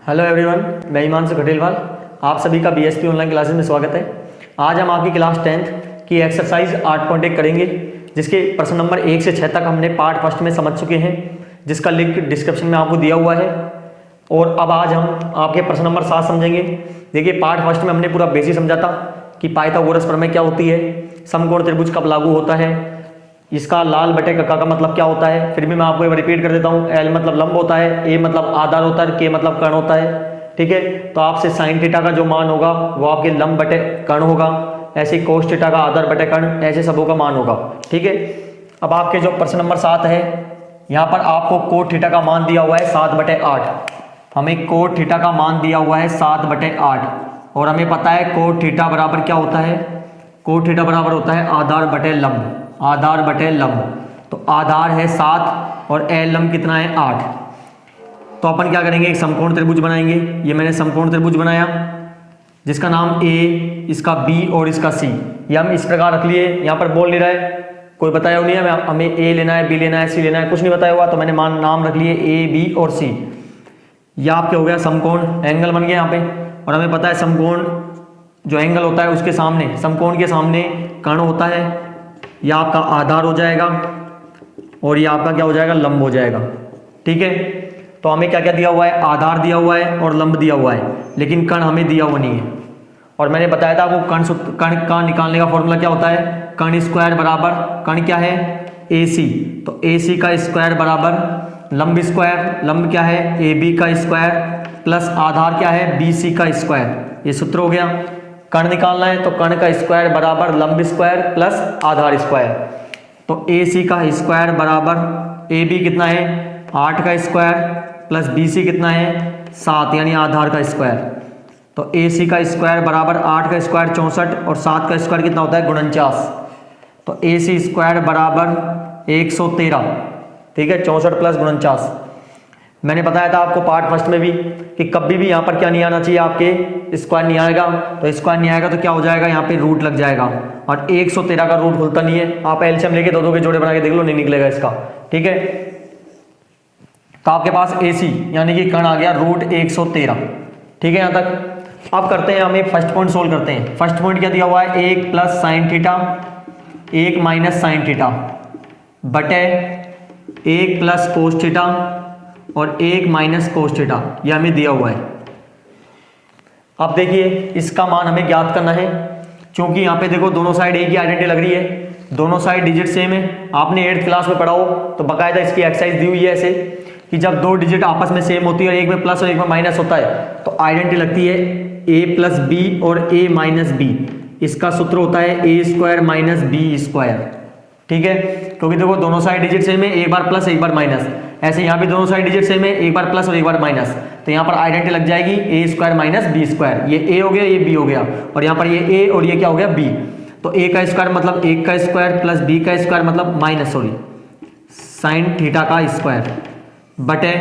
Hello everyone, मैं हिमांशु खटेलवाल। आप सभी का बीएसपी ऑनलाइन क्लासेस में स्वागत है। आज हम आपकी क्लास 10th की एक्सरसाइज 8.1 करेंगे, जिसके प्रश्न नंबर 1 से 6 तक हमने पार्ट फर्स्ट में समझ चुके हैं, जिसका लिंक डिस्क्रिप्शन में आपको दिया हुआ है। और अब आज हम आपके प्रश्न नंबर 7 समझेंगे। देखिए, पार्ट फर्स्ट में हमने पूरा बेसिक समझा था कि पाइथागोरस प्रमेय क्या होती है, समकोण त्रिभुज कब लागू होता है, इसका लाल बटे कक्का का मतलब क्या होता है। फिर भी मैं आपको रिपीट कर देता हूँ। एल मतलब लंब होता है, ए मतलब आधार होता है, के मतलब कर्ण होता है। ठीक है, तो आपसे साइन थीटा का जो मान होगा वो आपके लंब बटे कर्ण होगा, ऐसे कोस थीटा का आधार बटे कर्ण, ऐसे सबों का मान होगा। ठीक है, अब आपके जो प्रश्न नंबर 7 है, यहाँ पर आपको कोट थीटा का मान दिया हुआ है 7/8। हमें कोट थीटा का मान दिया हुआ है 7/8 और हमें पता है कोट थीटा बराबर क्या होता है। कोट थीटा बराबर होता है आधार बटे लंब, आधार बटे लंब। तो आधार है 7 और एल लंब कितना है 8। तो अपन क्या करेंगे, एक समकोण त्रिभुज बनाएंगे। ये मैंने समकोण त्रिभुज बनाया जिसका नाम ए, इसका बी और इसका सी। ये हम इस प्रकार रख लिए। यहाँ पर बोल नहीं रहा है, कोई बताया नहीं है हमें ए लेना है, बी लेना है, सी लेना है, कुछ नहीं बताया हुआ। तो मैंने नाम रख लिए ए, बी और सी। यह आपके हो गया समकोण, एंगल बन गया यहाँ पे। और हमें पता है समकोण जो एंगल होता है उसके सामने, समकोण के सामने कर्ण होता है। यह आपका आधार हो जाएगा और ये आपका क्या हो जाएगा, लंब हो जाएगा। ठीक है, तो हमें क्या क्या दिया हुआ है, आधार दिया हुआ है और लंब दिया हुआ है, लेकिन कर्ण हमें दिया हुआ नहीं है। और मैंने बताया था आपको कर्ण का निकालने का फॉर्मूला क्या होता है, कर्ण स्क्वायर बराबर, कर्ण क्या है ए सी, तो ए सी का स्क्वायर बराबर लंब स्क्वायर, लंब क्या है ए बी का स्क्वायर प्लस आधार क्या है बी सी का स्क्वायर। ये सूत्र हो गया। कर्ण निकालना है तो कर्ण का स्क्वायर बराबर लंब स्क्वायर प्लस आधार स्क्वायर। तो ए सी का स्क्वायर बराबर ए बी कितना है 8 का स्क्वायर प्लस बी सी कितना है 7, यानी आधार का स्क्वायर। तो ए सी का स्क्वायर बराबर 8 का स्क्वायर 64 और 7 का स्क्वायर कितना होता है 49। तो ए सी स्क्वायर बराबर 113। ठीक है, 64 प्लस 49। मैंने बताया था आपको पार्ट फर्स्ट में भी कि कभी भी यहाँ पर क्या नहीं आना चाहिए, आपके स्क्वायर नहीं आएगा। तो स्क्वायर नहीं आएगा तो क्या हो जाएगा, यहाँ पे रूट लग जाएगा। और 113 का रूट खुलता नहीं है। आप एलसीएम लेके दो के जोड़े बना के देख लो, नहीं निकलेगा इसका। ठीक है, तो आपके पास AC यानी कि कर्ण आ गया √113। ठीक है, यहाँ तक। अब करते हैं, हम एक फर्स्ट पॉइंट सोल्व करते हैं। फर्स्ट पॉइंट क्या दिया हुआ है, 1 plus sine theta 1 minus sine theta बटे 1 प्लस कोस थीटा और 1 माइनस कोस थीटा, यह हमें दिया हुआ है। अब देखिए, इसका मान हमें ज्ञात करना है। क्योंकि यहाँ पे देखो दोनों साइड एक ही आइडेंटिटी लग रही है, दोनों साइड डिजिट सेम है। आपने 8th क्लास में पढ़ा हो तो बकायदा इसकी एक्सरसाइज दी हुई है ऐसे कि जब दो डिजिट आपस में सेम होती है और एक में प्लस और एक में माइनस होता है तो आइडेंटिटी लगती है a प्लस बी और a माइनस बी। इसका सूत्र होता है a square minus B square. ठीक है, क्योंकि देखो दोनों साइड डिजिट सेम है, एक बार प्लस एक बार माइनस। ऐसे यहाँ पे दोनों साइड डिजिट सेम है, एक बार प्लस और एक बार माइनस। तो यहाँ पर आइडेंटिटी लग जाएगी a square minus B square. ये a हो गया, ये b हो गया, और यहाँ पर ये a और ये क्या हो गया b। तो a का स्क्वायर मतलब 1 का स्क्वायर प्लस b का स्क्वायर मतलब माइनस साइन थीटा का स्क्वायर बटे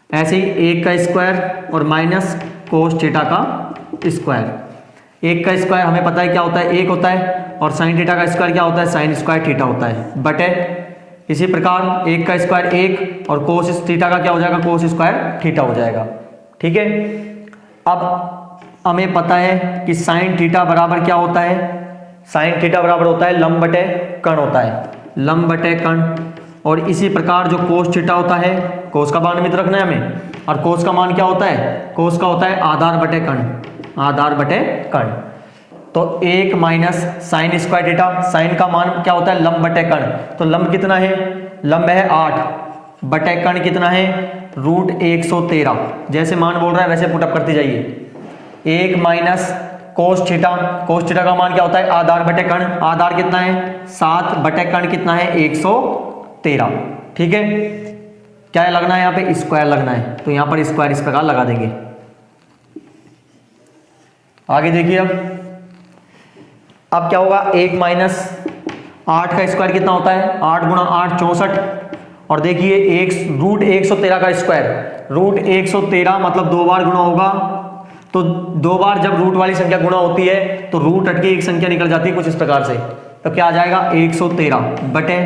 ऐसे ही 1 का स्क्वायर और माइनस कोस थीटा का स्क्वायर। 1 का स्क्वायर हमें पता है क्या होता है, 1 होता है, और साइन थीटा का स्क्वायर क्या होता है, साइन स्क्वायर थीटा होता है बटे इसी प्रकार 1 का स्क्वायर 1 और कोस थीटा का क्या हो जाएगा, कोस स्क्वायर थीटा हो जाएगा। ठीक है, अब हमें पता है कि साइन थीटा बराबर क्या होता है, साइन थीटा बराबर होता है लंब बटे कर्ण होता है, लंब बटे कर्ण। और इसी प्रकार जो कोस थीटा होता है, कोस का मान मित्र रखना है हमें, और कोस का मान क्या होता है, कोस का होता है आधार बटे कर्ण, आधार बटे कर्ण। तो 1 minus sine square theta, sine का मान क्या होता है लंब बटे कर्ण। तो लंब कितना है, लंब है 8 बटे कर्ण कितना है √113। जैसे मान बोल रहा है वैसे पुटअप करते जाइए। 1 minus cos theta, cos theta का मान क्या होता है आधार बटे कर्ण, आधार कितना है 7 बटे कर्ण कितना है 113। ठीक है, क्या लगना है यहाँ पे, स्क्वायर लगना है। तो यहाँ पर स्क्वायर इस प्रकार लगा देंगे। आगे देखिए, अब क्या होगा, 1 माइनस 8 का स्क्वायर कितना होता है 8 गुणा 8 64। और देखिए 1√113 का स्क्वायर, √113 मतलब 2 बार गुणा होगा। तो 2 बार जब रूट वाली संख्या गुणा होती है तो रूट हट के एक संख्या निकल जाती है कुछ इस प्रकार से। तो क्या आ जाएगा 113 बटे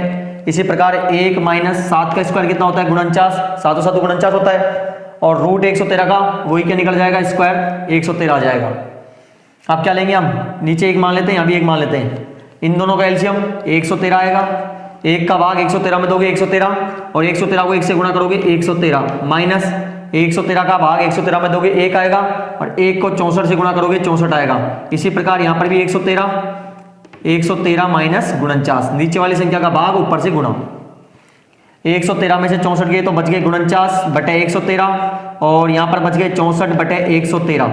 इसी प्रकार 1 माइनस 7 का स्क्वायर कितना होता है 49, 7 और 7 49 होता है। और रूट 113 का वही क्या निकल जाएगा, स्क्वायर 113 आ जाएगा। अब क्या लेंगे हम, नीचे एक मान लेते हैं, यहाँ भी एक मान लेते हैं। इन दोनों का एलसीएम 113 आएगा, एक का भाग 113 में दोगे 113, और 113 को 1 से गुणा करोगे 113, माइनस 113 का भाग 113 में दोगे 1 आएगा, और 1 को 64 से गुणा करोगे 64 आएगा। इसी प्रकार यहाँ पर भी 113 माइनस 49, नीचे वाली संख्या का भाग ऊपर से गुणा। 113 में से 64 गए तो बच गए 49 बटे 113, और यहाँ पर बच गए 64 बटे 113।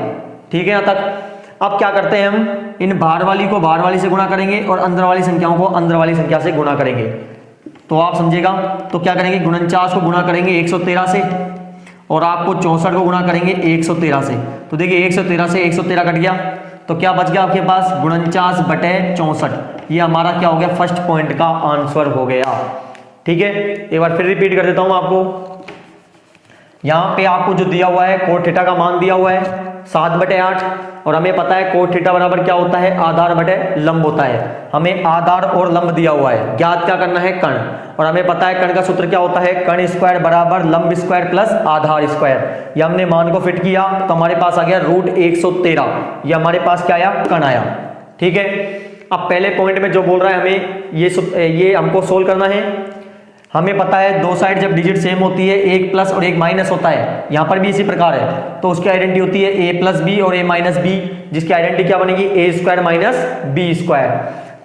ठीक है यहाँ तक। अब क्या करते हैं हम, इन बाहर वाली को बाहर वाली से गुणा करेंगे और अंदर वाली संख्याओं को अंदर वाली संख्या से गुणा करेंगे। तो आप समझेगा, तो क्या करेंगे, 49 को गुणा करेंगे 113 से, और आपको 64 को गुणा करेंगे 113 से। तो देखिए 113 से 113 कट गया, तो क्या बच गया आपके पास, 49 बटे 64। ये हमारा क्या हो गया, फर्स्ट पॉइंट का आंसर हो गया। ठीक है, एक बार फिर रिपीट कर देता हूं आपको। यहाँ पे आपको जो दिया हुआ है कोट थीटा का मान दिया हुआ है 7/8, और हमें पता है कोट थीटा बराबर क्या होता है, आधार बटे लंब होता है। हमें आधार और लंब दिया हुआ है, ज्ञात क्या करना है, कर्ण। और हमें पता है कर्ण का सूत्र क्या होता है, कर्ण स्क्वायर बराबर लंब स्क्वायर प्लस आधार स्क्वायर। ये हमने मान को फिट किया तो हमारे पास आ गया रूट 113। ये हमारे पास क्या आया, कर्ण आया। ठीक है, अब पहले पॉइंट में जो बोल रहा है हमें ये हमको सोल्व करना है। हमें पता है दो साइड जब डिजिट सेम होती है, एक प्लस और एक माइनस होता है, यहाँ पर भी इसी प्रकार है, तो उसकी आइडेंटिटी होती है a प्लस बी और a माइनस बी, जिसकी आइडेंटिटी क्या बनेगी, a square minus B square.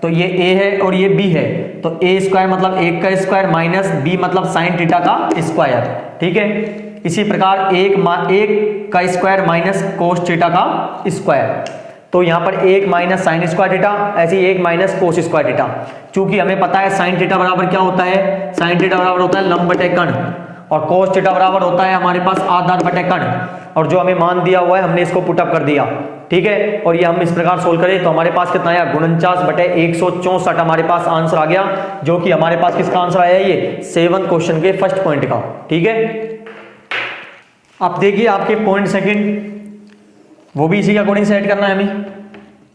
तो ये a है और ये b है, तो a स्क्वायर मतलब 1 का स्क्वायर माइनस b मतलब साइन थीटा का स्क्वायर। ठीक है, इसी प्रकार 1 का स्क्वायर माइनस कोस थीटा का स्क्वायर। तो यहाँ पर 1 माइनस साइन स्क्वायर थीटा, ऐसे 1 माइनस कोस स्क्वायर थीटा। चूंकि हमें पता है साइन थीटा बराबर क्या होता है, साइन थीटा बराबर होता है लंब बटे कर्ण, और कोस थीटा बराबर होता है हमारे पास आधार बटे कर्ण। और जो हमें मान दिया हुआ है हमने इसको पुटअप कर दिया। ठीक है, और ये हम इस प्रकार सोल्व करें तो हमारे पास कितना आया, 49 बटे 164 हमारे पास आंसर आ गया, जो कि हमारे पास किसका आंसर आया, ये 7 क्वेश्चन के फर्स्ट पॉइंट का। ठीक है, अब देखिए आपके पॉइंट सेकंड, वो भी इसी के अकॉर्डिंग सेट करना है हमें।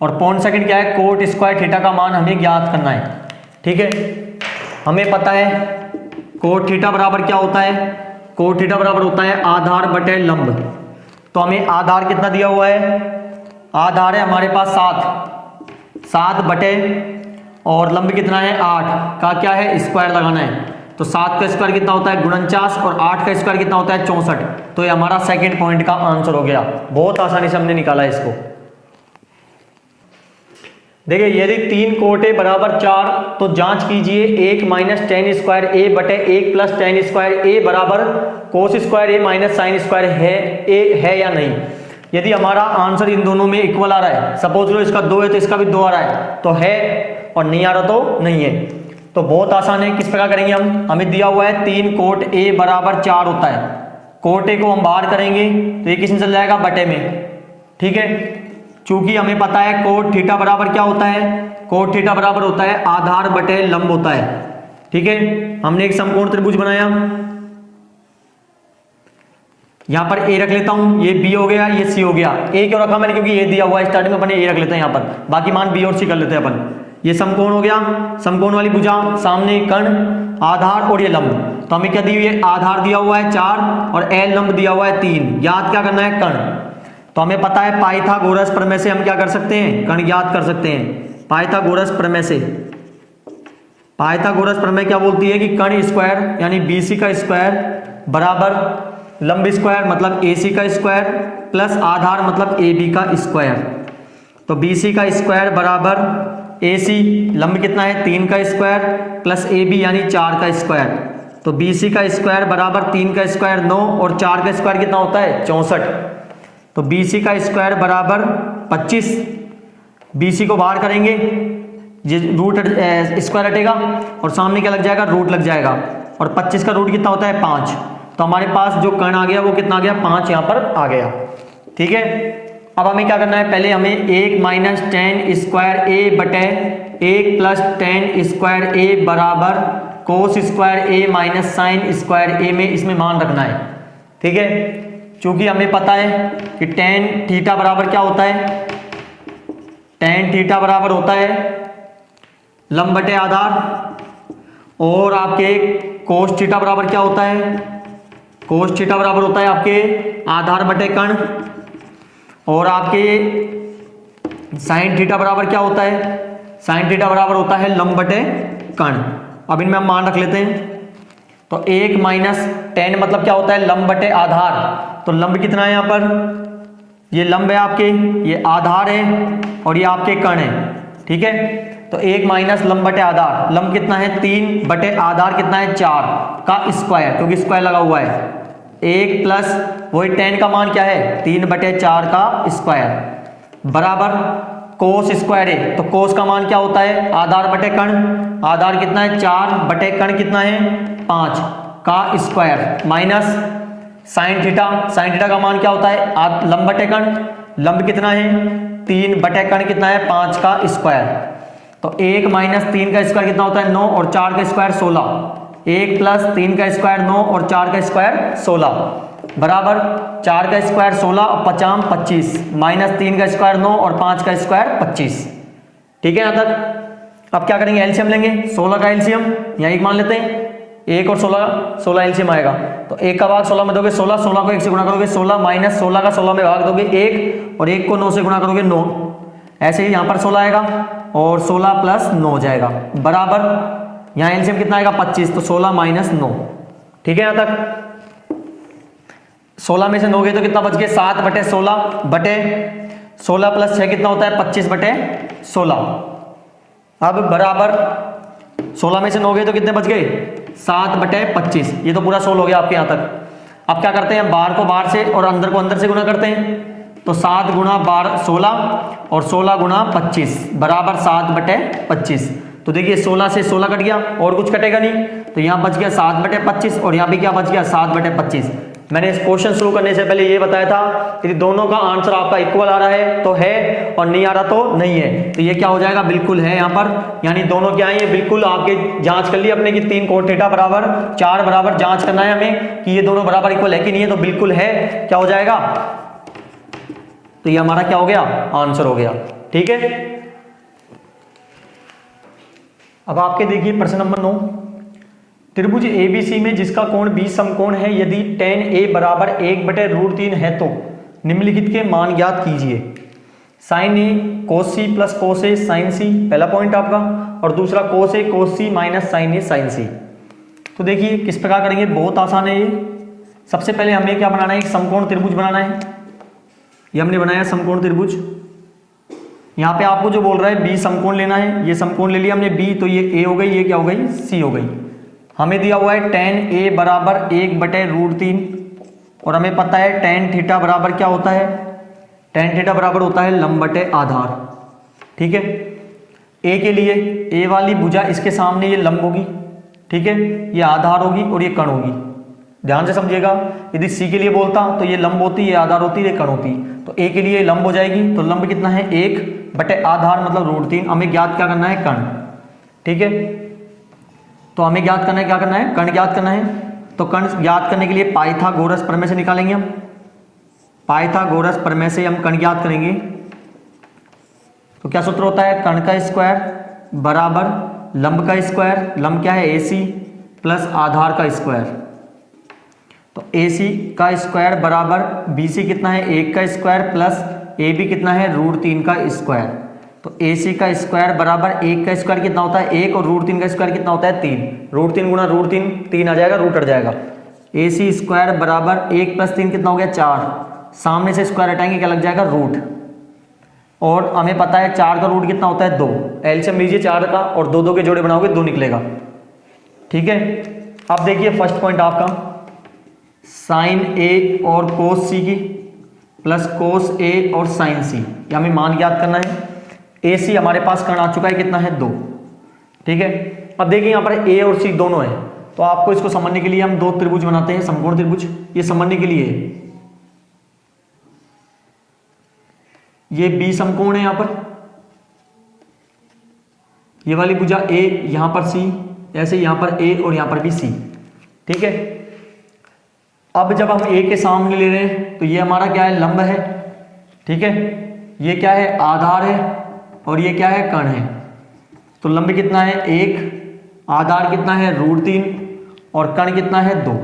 और पॉइंट सेकंड क्या है, कोट स्क्वायर थीटा का मान हमें ज्ञात करना है। ठीक है, हमें पता है कोट थीटा बराबर क्या होता है, कोट थीटा बराबर होता है आधार बटे लंब। तो हमें आधार कितना दिया हुआ है, आधार है हमारे पास 7 बटे, और लंब कितना है 8 का क्या है स्क्वायर लगाना है। तो 7 का स्क्वायर कितना होता है 49, और 8 का स्क्वायर कितना होता है 64। तो ये हमारा सेकंड पॉइंट का आंसर हो गया। बहुत आसानी से हमने निकाला है इसको। देखिए यदि 3 कोट ए बराबर 4, तो जांच कीजिए 1 माइनस टेन स्क्वायर ए बटे 1 प्लस टेन स्क्वायर ए बराबर कोस स्क्वायर ए माइनस साइन स्क्वायर है या नहीं। यदि हमारा आंसर इन दोनों में इक्वल आ रहा है, सपोज लो इसका 2 है तो इसका भी 2 आ रहा है, तो है, और नहीं आ रहा तो नहीं है। तो बहुत आसान है, किस प्रकार करेंगे हम, हमें दिया हुआ है 3 कोट ए बराबर 4 होता है, कोट ए को हम बाहर करेंगे तो ये किस में चल जाएगा, बटे में। ठीक है, चूंकि हमें पता है कोट थीटा बराबर क्या होता है, कोट थीटा बराबर होता है आधार बटे लंब होता है। ठीक है, हमने एक समकोण त्रिभुज बनाया, यहां पर ए रख लेता हूं, ये बी हो गया, ये सी हो गया। ए क्यों रखा मैंने, क्योंकि ए दिया हुआ है स्टार्टिंग में, अपने ए रख लेते हैं यहां पर, बाकी मान बी और सी कर लेते हैं अपन। ये समकोण हो गया, समकोण वाली भुजा, सामने कर्ण, आधार और ये लंब। तो हमें क्या दी हुई है, आधार दिया हुआ है 4 और एल लंब दिया हुआ है 3। याद क्या करना है, कर्ण। तो हमें पता है पाइथागोरस प्रमेय से हम क्या कर सकते हैं, कर्ण ज्ञात कर सकते हैं। पाइथागोरस प्रमेय से, पाइथागोरस प्रमेय क्या बोलती है कि कर्ण स्क्वायर यानी बीसी का स्क्वायर बराबर लंब स्क्वायर मतलब एसी का स्क्वायर प्लस आधार मतलब एबी का स्क्वायर। तो बीसी का स्क्वायर बराबर एसी, लंब कितना है 3 का स्क्वायर प्लस एबी यानी 4 का स्क्वायर। तो बीसी का स्क्वायर बराबर 3 का स्क्वायर 9 और 4 का स्क्वायर कितना होता है 64। तो बीसी का स्क्वायर बराबर 25, बीसी को बाहर करेंगे, रूट स्क्वायर हटेगा और सामने क्या लग जाएगा, रूट लग जाएगा, और 25 का रूट कितना होता है 5। तो हमारे पास जो कर्ण आ गया वो कितना आ गया, 5 यहाँ पर आ गया। ठीक है, अब हमें क्या करना है, पहले हमें 1 माइनस टेन स्क्वायर ए बटे 1 प्लस टेन स्क्वायर ए बराबर कोस स्क्वायर ए माइनस साइन स्क्वायर ए में इसमें मान रखना है। ठीक है, चूंकि हमें पता है कि टेन थीटा बराबर क्या होता है, टेन थीटा बराबर होता है लंब बटे आधार, और आपके कोस थीटा बराबर क्या होता है, कोस थीटा बराबर होता है आपके आधार बटे कण, और आपके साइन थीटा बराबर क्या होता है, साइन थीटा बराबर होता है लंब बटे कण। अब इनमें हम मान रख लेते हैं। तो 1 माइनस टेन मतलब क्या होता है, लंब बटे आधार। तो लंब कितना है यहाँ पर, ये लंब है आपके, ये आधार है और ये आपके कण है, ठीक है। तो 1 माइनस लंब बटे आधार, लंब कितना है 3 बटे आधार कितना है 4 का स्क्वायर, क्योंकि स्क्वायर लगा हुआ है। 1 प्लस वही टेन का मान क्या है 3 बटे 4 का स्क्वायर बराबर कोस स्क्वायर है। तो कोस का मान क्या होता है, आधार बटे कण, आधार कितना है 4 बटे कण कितना है 5 का square minus sine theta, sine theta का मान क्या होता है लंब बटे कण, लंब कितना है 3 बटे कण कितना है 5 का स्क्वायर। तो 1 माइनस 3 का स्क्वायर कितना होता है 9 और 4 का स्क्वायर 16। 1 प्लस 3 का स्क्वायर 9 और 4 का स्क्वायर 16 बराबर 4 का स्क्वायर 16 और 50 25 माइनस 3 का स्क्वायर 9 और 5 का स्क्वायर 25। ठीक है यहाँ तक। अब क्या करेंगे, एलसीएम लेंगे। 16 का एलसीएम यहाँ एक मान लेते हैं, 1 और 16 एलसीएम आएगा। तो 1 का भाग 16 में दोगे 16, 16 को 1 से गुणा करोगे 16 माइनस 16 का 16 में भाग दोगे 1 और 1 को 9 से गुणा करोगे 9। ऐसे ही यहाँ पर 16 आएगा और 16 प्लस 9 हो जाएगा बराबर यहाँ एलसीएम कितना आएगा 25। तो 16 माइनस 9। ठीक है यहाँ तक। 16 में से 9 गए तो कितना बच गए 7 बटे 16 बटे 16 प्लस 6 कितना होता है 25 बटे 16। अब बराबर 16 में से 9 गए तो कितने बच गए 7 बटे 25। ये तो पूरा 16 हो गया आपके यहाँ तक। अब क्या करते हैं, बाहर को बाहर से और अंदर को अंदर से गुणा करते हैं। तो 7 गुणा 12 16 और 16 गुणा 25 बराबर 7 बटे 25। तो देखिए 16 से 16 कट गया और कुछ कटेगा नहीं, तो यहाँ बच गया 7 बटे 25 और यहाँ भी क्या बच गया 7 बटे 25। मैंने इस क्वेश्चन शुरू करने से पहले ये बताया था कि दोनों का आंसर आपका इक्वल आ रहा है तो है और नहीं आ रहा तो नहीं है। तो ये क्या हो जाएगा, बिल्कुल है यहाँ पर, यानी दोनों क्या है ये बिल्कुल आपके जांच कर लिया अपने कि 3 कोण थीटा बराबर 4 बराबर जांच करना है हमें कि ये दोनों बराबर इक्वल है कि नहीं है। तो बिल्कुल है, क्या हो जाएगा, तो ये हमारा क्या हो गया आंसर हो गया। ठीक है। अब आपके देखिए प्रश्न नंबर 9, त्रिभुज ABC में जिसका कोण 20 समकोण है, यदि tan A बराबर 1/√3 है तो निम्नलिखित के मान ज्ञात कीजिए। sin A cos C plus cos A sin C, पहला पॉइंट आपका, और दूसरा cos A cos C minus sin A sin C। तो देखिए किस प्रकार करेंगे, बहुत आसान है ये। सबसे पहले हमें क्या बनाना है, एक समकोण त्रिभुज बनाना है। ये हमने बनाया समकोण त्रिभुज। यहाँ पे आपको जो बोल रहा है B समकोण लेना है, ये समकोण ले लिया हमने B, तो ये A हो गई, ये क्या हो गई C हो गई। हमें दिया हुआ है tan A बराबर 1/√3 और हमें पता है tan थीटा बराबर क्या होता है, tan थीटा बराबर होता है लंब बटे आधार। ठीक है। A के लिए A वाली भुजा इसके सामने ये लंब होगी, ठीक है, ये आधार होगी और ये कण होगी। ध्यान से समझिएगा, यदि C के लिए बोलता तो ये लंब होती, ये आधार होती, ये कण होती। तो A के लिए लंब हो जाएगी, तो लंब कितना है 1 बटे आधार मतलब √3। हमें ज्ञात क्या करना है, कण। ठीक है। तो हमें ज्ञात करना है, क्या करना है, कण ज्ञात करना है। तो कण ज्ञात करने के लिए पाइथागोरस प्रमेय से निकालेंगे हम। पाइथागोरस प्रमेय से हम कण ज्ञात करेंगे। तो क्या सूत्र होता है, कण का स्क्वायर बराबर लंब का स्क्वायर, लंब क्या है AC प्लस आधार का स्क्वायर। तो AC का स्क्वायर बराबर BC कितना है 1 का स्क्वायर प्लस AB कितना है √3 का स्क्वायर। तो AC का स्क्वायर बराबर 1 का स्क्वायर कितना होता है 1 और √3 का स्क्वायर कितना होता है 3। √3 गुणा √3 3 आ जाएगा, रूट हट जाएगा। AC स्क्वायर बराबर 1 प्लस 3 कितना हो गया 4। सामने से स्क्वायर हटाएंगे क्या लग जाएगा रूट। और हमें पता है 4 का रूट कितना होता है 2। एलसीएम लीजिए 4 का और 2 2 के जोड़े बनाओगे 2 निकलेगा। ठीक है। अब देखिए फर्स्ट पॉइंट आपका साइन A और कोस C की प्लस कोस A और साइन C, ये हमें मान ज्ञात करना है। AC हमारे पास कण आ चुका है, कितना है 2। ठीक है। अब देखिए यहाँ पर A और C दोनों है, तो आपको इसको समझने के लिए हम 2 त्रिभुज बनाते हैं, समकोण त्रिभुज। ये समझने के लिए ये B समकोण है यहाँ पर, ये वाली भुजा A, यहाँ पर C, ऐसे यहाँ पर A और यहाँ पर भी C। ठीक है। अब जब हम A के सामने ले रहे हैं तो ये हमारा क्या है, लंब है। ठीक है। ये क्या है, आधार है और ये क्या है, कण है। तो लंब कितना है 1, आधार कितना है √3 और कण कितना है 2।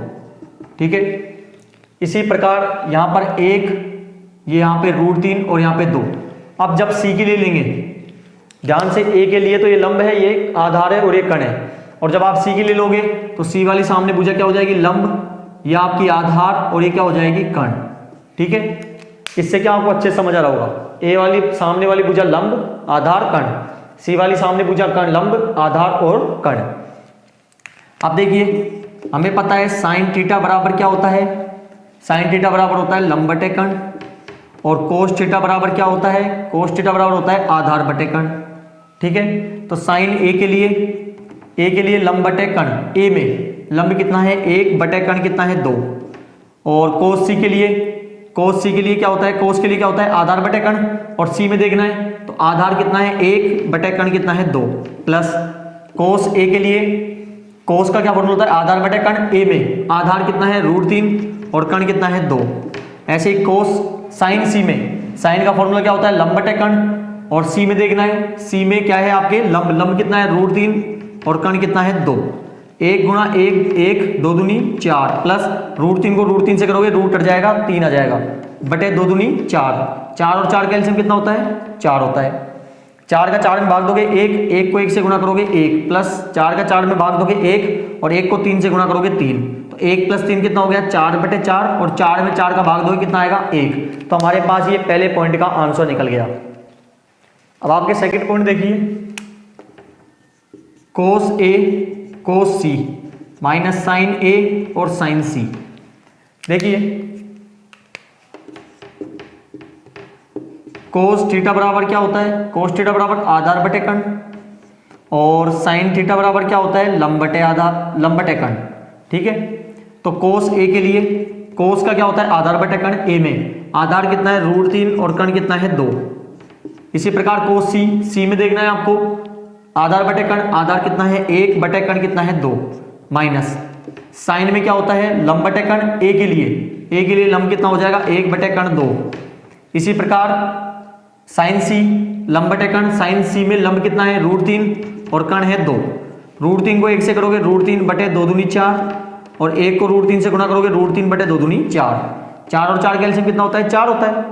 ठीक है। इसी प्रकार यहाँ पर 1, ये यहाँ पे √3 और यहाँ पे 2। अब जब सी के लिए लेंगे, ध्यान से, ए के लिए तो ये लंब है, ये आधार है और ये कण है, और जब आप सी के लिए लोगे तो सी वाली सामने भुजा क्या हो जाएगी, लंब, या आपकी आधार, और ये क्या हो जाएगी, कण। ठीक है, इससे क्या आपको अच्छे समझ आ रहा होगा, ए वाली सामने वाली भुजा लंब, आधार, कण, सी वाली सामने भुजा कण, लंब, आधार और कण। अब देखिए हमें पता है साइन थीटा बराबर क्या होता है, साइन थीटा बराबर होता है लंब बटे कण, और कोस थीटा बराबर क्या होता है, कोस थीटा बराबर होता है आधार बटे कण। ठीक है, तो साइन ए के लिए लंब बटे कण, ए में लंब कितना है 1 बटे कण कितना है 2, और कोस सी के लिए क्या होता है, कोस के लिए क्या होता है आधार बटे कण, और सी में देखना है तो आधार कितना है 1 बटे कण कितना है 2, प्लस कोस ए के लिए, कोस का क्या फॉर्मूला होता है आधार बटे कण, ए में आधार कितना है √3 और कण कितना है 2। ऐसे ही कोस साइन सी में, साइन का फॉर्मूला क्या होता है लंब बटे कण, और सी में देखना है, सी में क्या है आपके लंब कितना है √3 और कण कितना है 2। 1 गुणा 1 1, 2 दूनी 4, प्लस √3 को √3 से करोगे रूट कट जाएगा, 3 आ जाएगा, बटे 2 दूनी 4, 4 और 4 का एलसीएम कितना होता है 4 होता है। 4 का 4 में भाग दोगे 1, 1 को 1 से गुणा करोगे 1, प्लस 4 का 4 में भाग दोगे 1, और 1 को 3 से गुणा करोगे 3, तो 1 + 3 कितना हो गया 4 बटे 4, और 4 में 4 का भाग दोगे कितना आएगा 1। तो हमारे पास ये पहले पॉइंट का आंसर निकल गया। अब आपके सेकंड पॉइंट देखिए, कोस ए कोस सी माइनस साइन ए और साइन सी। देखिए कोस थीटा बराबर क्या होता है, कोस थीटा बराबर आधार बटे कण, और साइन थीटा बराबर क्या होता है लंब बटे आधार, लंब बटे कण। ठीक है, तो कोस ए के लिए, कोस का क्या होता है आधार बटे कण, ए में आधार कितना है √3 और कण कितना है 2। इसी प्रकार कोस सी, सी में देखना है आपको आधार बटे कण, आधार कितना है 1 बटे कण कितना है 2, माइनस साइन में क्या होता है लंब बटे कण, ए के लिए लंब कितना हो जाएगा 1 बटे कण 2। इसी प्रकार साइन सी, लंब बटे कण, साइन सी में लंब कितना है √3 और कण है 2। √3 को 1 से करोगे √3 बटे 2 दूनी 4, और 1 को √3 से गुणा करोगे √3 बटे 2 दूनी 4, 4 और 4 का एलसीएम कितना होता है 4 होता है।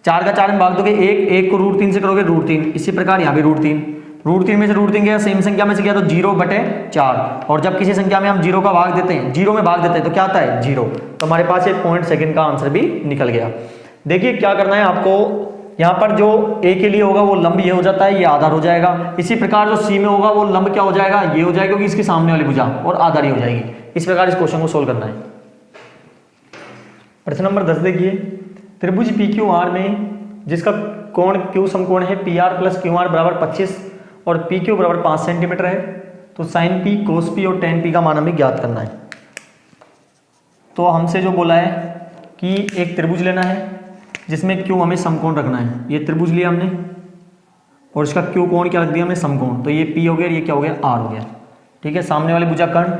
4 का 4 में भाग दोगे 1, 1 को √3 से करोगे √3, इसी प्रकार यहाँ भी √3 में से √3 गया, सेम संख्या में से गया तो 0 बटे 4, और जब किसी संख्या में हम 0 का भाग देते हैं, 0 में भाग देते हैं तो क्या आता है 0। तो हमारे पास ये पॉइंट सेकंड का आंसर भी निकल गया। देखिए क्या करना है आपको, यहाँ पर जो ए के लिए होगा वो लंब ये हो जाता है, ये आधार हो जाएगा। इसी प्रकार जो सी में होगा वो लंब क्या हो जाएगा, ये हो जाएगा, क्योंकि इसकी सामने वाली भुजा, और आधार ही हो जाएगी। इस प्रकार इस क्वेश्चन को सोल्व करना है। प्रश्न नंबर 10 देखिए, त्रिभुज PQR में जिसका कोण Q समकोण है PR + QR बराबर 25 और PQ बराबर 5 सेंटीमीटर है, तो साइन P, कोस P और tan P का मान हमें ज्ञात करना है। तो हमसे जो बोला है कि एक त्रिभुज लेना है जिसमें Q हमें समकोण रखना है। ये त्रिभुज लिया हमने और इसका Q कोण क्या रख दिया हमने समकोण, तो ये P हो गया, ये क्या हो गया R हो गया। ठीक है, सामने वाली भुजा कर्ण,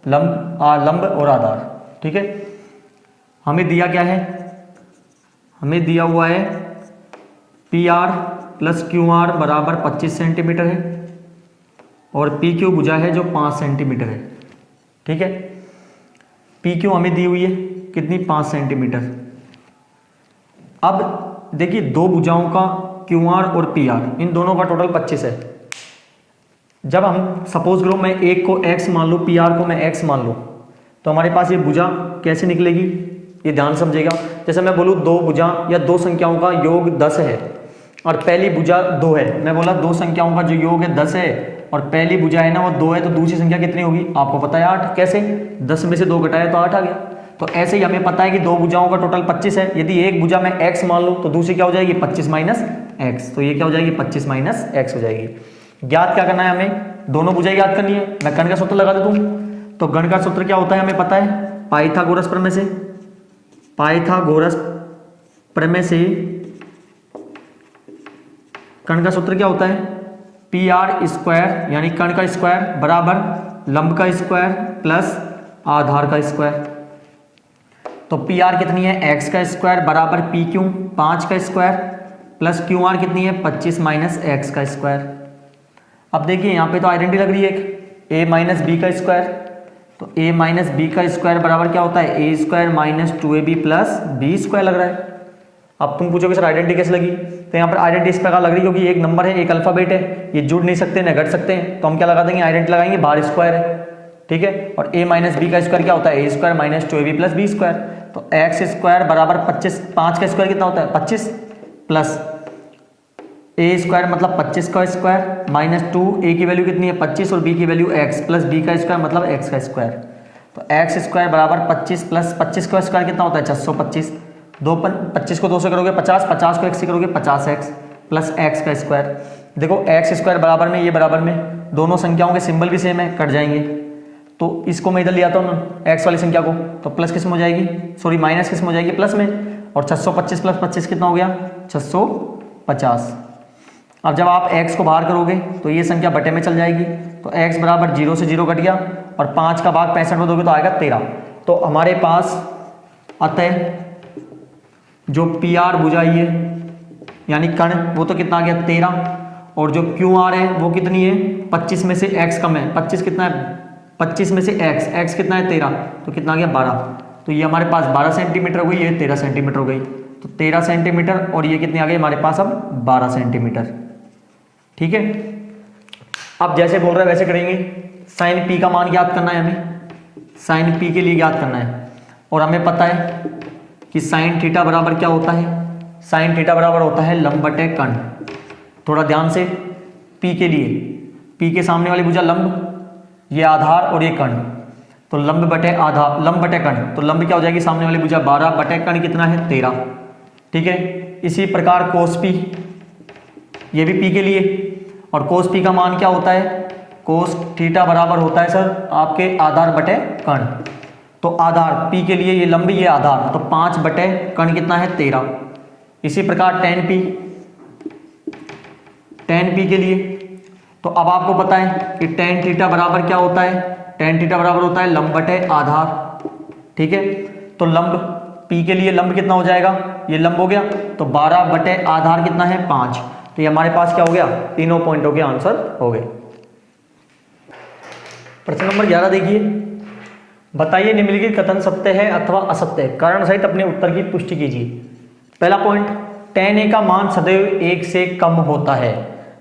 लंब और आधार। ठीक है, हमें दिया क्या है, हमें दिया हुआ है PR + QR बराबर 25 सेंटीमीटर है, और PQ भुजा है जो 5 सेंटीमीटर है। ठीक है, PQ हमें दी हुई है कितनी, 5 सेंटीमीटर। अब देखिए दो भुजाओं का QR और PR, इन दोनों का टोटल 25 है। जब हम सपोज करो मैं एक को x मान लूँ, PR को मैं x मान लूँ, तो हमारे पास ये भुजा कैसे निकलेगी, ये ध्यान समझेगा। जैसे मैं बोलूँ दो भुजा या दो संख्याओं का योग 10 है और पहली भुजा 2 है, मैं बोला दो संख्याओं का जो योग है 10 है और पहली भुजा है ना वो 2 है, तो दूसरी संख्या कितनी होगी आपको पता है 8। कैसे, 10 में से 2 घटाया तो 8 आ गया। तो ऐसे ही हमें पता है कि दो भुजाओं का टोटल 25 है। यदि एक भुजा मैं x मान लूँ तो दूसरी क्या हो जाएगी 25 - x, तो ये क्या हो जाएगी 25 - x हो जाएगी। ज्ञात क्या करना है हमें, दोनों भुजाएं ज्ञात करनी है। मैं गण का सूत्र लगा देता हूँ, तो गण का सूत्र क्या होता है हमें पता है, पाइथागोरस प्रमेय से, पाइथागोरस प्रमेय से कण का सूत्र क्या होता है, PR² यानी कण का स्क्वायर बराबर लंब का स्क्वायर प्लस आधार का स्क्वायर। तो PR कितनी है x का स्क्वायर बराबर PQ 5 का स्क्वायर प्लस QR कितनी है 25 - x का स्क्वायर। अब देखिए यहाँ पे तो आइडेंटिटी लग रही है, एक a - b का स्क्वायर, तो a माइनस बी का स्क्वायर बराबर क्या होता है, a square minus 2ab plus b square लग रहा है। अब तुम पूछोगे सर आइडेंटिटी कैसे लगी, तो यहाँ पर आइडेंटिटी इस प्रकार लग रही है क्योंकि एक नंबर है एक अल्फाबेट है, ये जुड़ नहीं सकते न घट सकते हैं, तो हम क्या लगा देंगे, आइडेंटिटी लगाएंगे, बाहर स्क्वायर है, ठीक है। और a माइनस बी का स्क्वायर क्या होता है, a square minus 2ab plus b square. तो एक्स स्क्वायर बराबर 25, 5 का स्क्वायर कितना होता है 25 प्लस ए स्क्वायर मतलब 25 का स्क्वायर माइनस 2, ए की वैल्यू कितनी है 25 और बी की वैल्यू x प्लस बी का स्क्वायर मतलब x का स्क्वायर। तो एक्स स्क्वायर बराबर 25 प्लस 25 का स्क्वायर कितना होता है 625, 25 को 2 से करोगे 50, 50 को 1 से करोगे 50x प्लस एक्स का स्क्वायर। देखो एक्स स्क्वायर बराबर में ये बराबर में दोनों संख्याओं के सिंबल भी सेम है, कट जाएंगे, तो इसको मैं इधर ले आता हूँ एक्स वाली संख्या को, तो प्लस किस में हो जाएगी, सॉरी माइनस किस में हो जाएगी प्लस में, और 625 प्लस 25 कितना हो गया 650। अब जब आप x को बाहर करोगे तो ये संख्या बटे में चल जाएगी, तो x बराबर 0 से 0 कट गया और 5 का भाग 65 में दोगे तो आएगा 13। तो हमारे पास अतः जो PR बुझाई है यानी कण वो तो कितना आ गया 13, और जो QR है वो कितनी है 25 में से x कम है, 25 कितना है 25 में से x कितना है 13, तो कितना आ गया 12। तो ये हमारे पास 12 सेंटीमीटर हो गई, ये 13 सेंटीमीटर हो गई, तो 13 सेंटीमीटर और ये कितनी आ गई हमारे पास अब 12 सेंटीमीटर, ठीक है। अब जैसे बोल रहे हैं वैसे करेंगे, साइन p का मान ज्ञात करना है हमें, साइन p के लिए ज्ञात करना है, और हमें पता है कि साइन थीटा बराबर क्या होता है, साइन थीटा बराबर होता है लंब बटे कण। थोड़ा ध्यान से, p के लिए, p के सामने वाली भुजा लंब, ये आधार और ये कण, तो लंब बटे आधार, लंब बटे कण, तो लंब क्या हो जाएगी सामने वाली भुजा 12 बटे कण कितना है 13, ठीक है। इसी प्रकार कोस p, ये भी p के लिए, और कोस p का मान क्या होता है, कोस थीटा बराबर होता है सर आपके आधार बटे कण। तो आधार p के लिए ये लंब ये आधार, तो 5 बटे कण कितना है 13। इसी प्रकार tan p के लिए, तो अब आपको पता है कि tan थीटा बराबर क्या होता है, tan थीटा बराबर होता है लंब बटे आधार, ठीक है। तो लंब p के लिए लंब कितना हो जाएगा, ये लंब हो गया, तो 12 बटे आधार कितना है 5, तो ये हमारे पास क्या हो गया, तीनों पॉइंटों के आंसर हो गए। प्रश्न नंबर 11 देखिए, बताइए निम्नलिखित कथन सत्य है अथवा असत्य है, कारण सहित अपने उत्तर की पुष्टि कीजिए। पहला पॉइंट, tan a का मान सदैव 1 से कम होता है।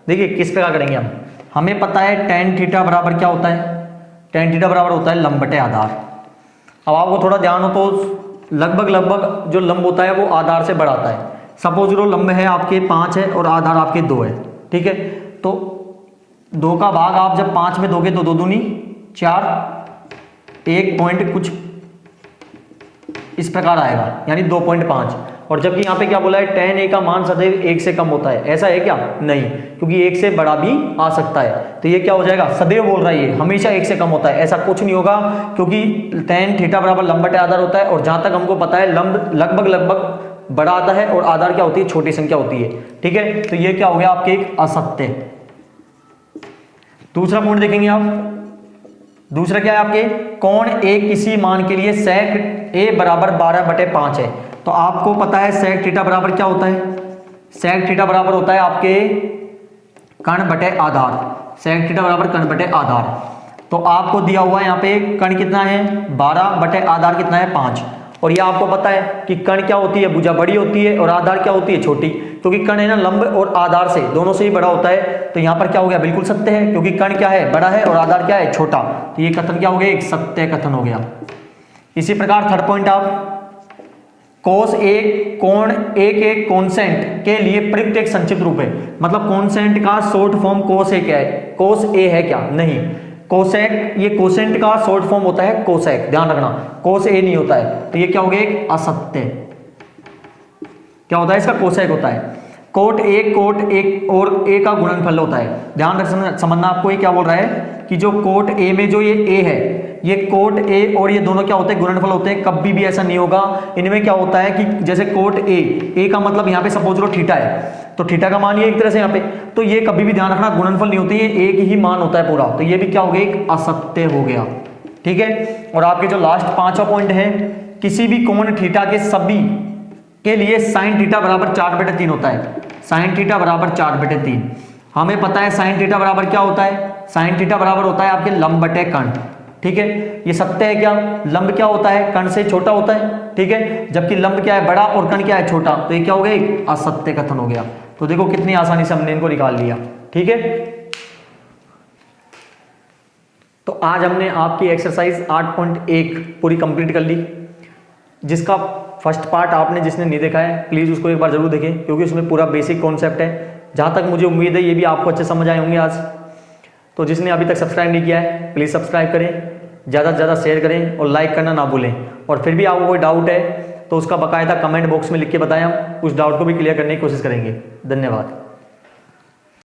देखिए किस प्रकार करेंगे हम, हमें पता है tan थीटा बराबर क्या होता है, tan थीटा बराबर होता है लंब बटे आधार। अब आपको थोड़ा ध्यान हो तो लगभग जो लंब होता है वो आधार से बड़ा आता है। सपोज लो लंब है आपके 5 है और आधार आपके 2 है, ठीक है। तो 2 का भाग आप जब 5 में दोगे तो 2 दूनी 4, 1 पॉइंट कुछ इस प्रकार आएगा यानी 2.5, और जबकि यहाँ पे क्या बोला है tan a का मान सदैव 1 से कम होता है, ऐसा है क्या, नहीं, क्योंकि 1 से बड़ा भी आ सकता है। तो ये क्या हो जाएगा, सदैव बोल रहा है ये हमेशा 1 से कम होता है, ऐसा कुछ नहीं होगा, क्योंकि tan थीटा बराबर लंब बटे आधार होता है, और जहां तक हमको पता है लंब लगभग बड़ा आता है और आधार क्या होती है छोटी संख्या होती है, ठीक है। तो ये क्या हो गया आपके एक असत्य। दूसरा पॉइंट देखेंगे आप, दूसरा क्या है आपके, कोण a किसी मान के लिए sec a बराबर 12/5 है। तो आपको पता है sec थीटा बराबर क्या होता है, sec थीटा बराबर होता है आपके कण बटे आधार, sec थीटा बराबर कण बटे आधार। तो आपको दिया हुआ है यहाँ पे कण कितना है 12 बटे आधार कितना है 5, और ये आपको पता है कि कण क्या होती है, भुजा बड़ी होती है और आधार क्या होती है छोटी, क्योंकि कण है ना लंब और आधार से दोनों से ही बड़ा होता है। तो यहाँ पर क्या हो गया, बिल्कुल सत्य है, क्योंकि कण क्या है बड़ा है और आधार क्या है छोटा, तो ये कथन क्या हो गया, एक सत्य कथन हो गया। इसी प्रकार थर्ड पॉइंट आप, कोस ए कोण ए के कोसेंट के लिए प्रयुक्त एक संक्षिप्त रूप है, मतलब कोसेंट का शॉर्ट फॉर्म कोस ए क्या है, कोस ए है क्या, नहीं, कोसेक, ये कोसेंट का शॉर्ट फॉर्म होता है कोसेक, ध्यान रखना, कोस ए नहीं होता है। तो ये क्या हो गया, एक असत्य, क्या होता है इसका, कोसेक होता है। कोट एक और ए का गुणनफल होता है, ध्यान रख समझना आपको, ये क्या बोल रहा है कि जो कोट ए में जो ये ए है, ये कोट ए और ये दोनों क्या होते हैं, गुणनफल होते हैं। कभी भी ऐसा नहीं होगा, इनमें क्या होता है कि जैसे कोट ए का मतलब यहाँ पे सपोज लो थीटा है, तो थीटा का मान ये एक तरह से यहाँ पे, तो ये कभी भी ध्यान रखना गुणनफल नहीं होती, ये एक ही मान होता है पूरा, तो ये भी क्या हो गया, एक असत्य हो गया, ठीक है। और आपके जो लास्ट पांचवा पॉइंट है, किसी भी कोण थीटा के सभी के लिए साइन थीटा बराबर 4/3 होता है, साइन थीटा बराबर 4/3। हमें पता है साइन थीटा बराबर क्या होता है, साइन थीटा बराबर होता है आपके लंब बटे कण, ठीक है। ये सत्य है क्या? लंब क्या होता है? कण से छोटा होता है, ठीक है, जबकि लंब क्या है? बड़ा, और कण क्या है? छोटा। तो ये क्या हो गया? एक असत्य कथन हो गया। तो देखो कितनी आसानी से हमने इनको निकाल लिया, ठीक है। तो आज हमने आपकी एक्सरसाइज 8.1 पूरी कंप्लीट कर ली, जिसका फर्स्ट पार्ट आपने जिसने नहीं देखा है प्लीज़ उसको एक बार जरूर देखें, क्योंकि उसमें पूरा बेसिक कॉन्सेप्ट है। जहाँ तक मुझे उम्मीद है ये भी आपको अच्छे समझ आए होंगे आज। तो जिसने अभी तक सब्सक्राइब नहीं किया है प्लीज़ सब्सक्राइब करें, ज़्यादा से ज़्यादा शेयर करें और लाइक करना ना भूलें। और फिर भी आपको कोई डाउट है तो उसका बाकायदा कमेंट बॉक्स में लिख के बताएं, हम उस डाउट को भी क्लियर करने की कोशिश करेंगे। धन्यवाद।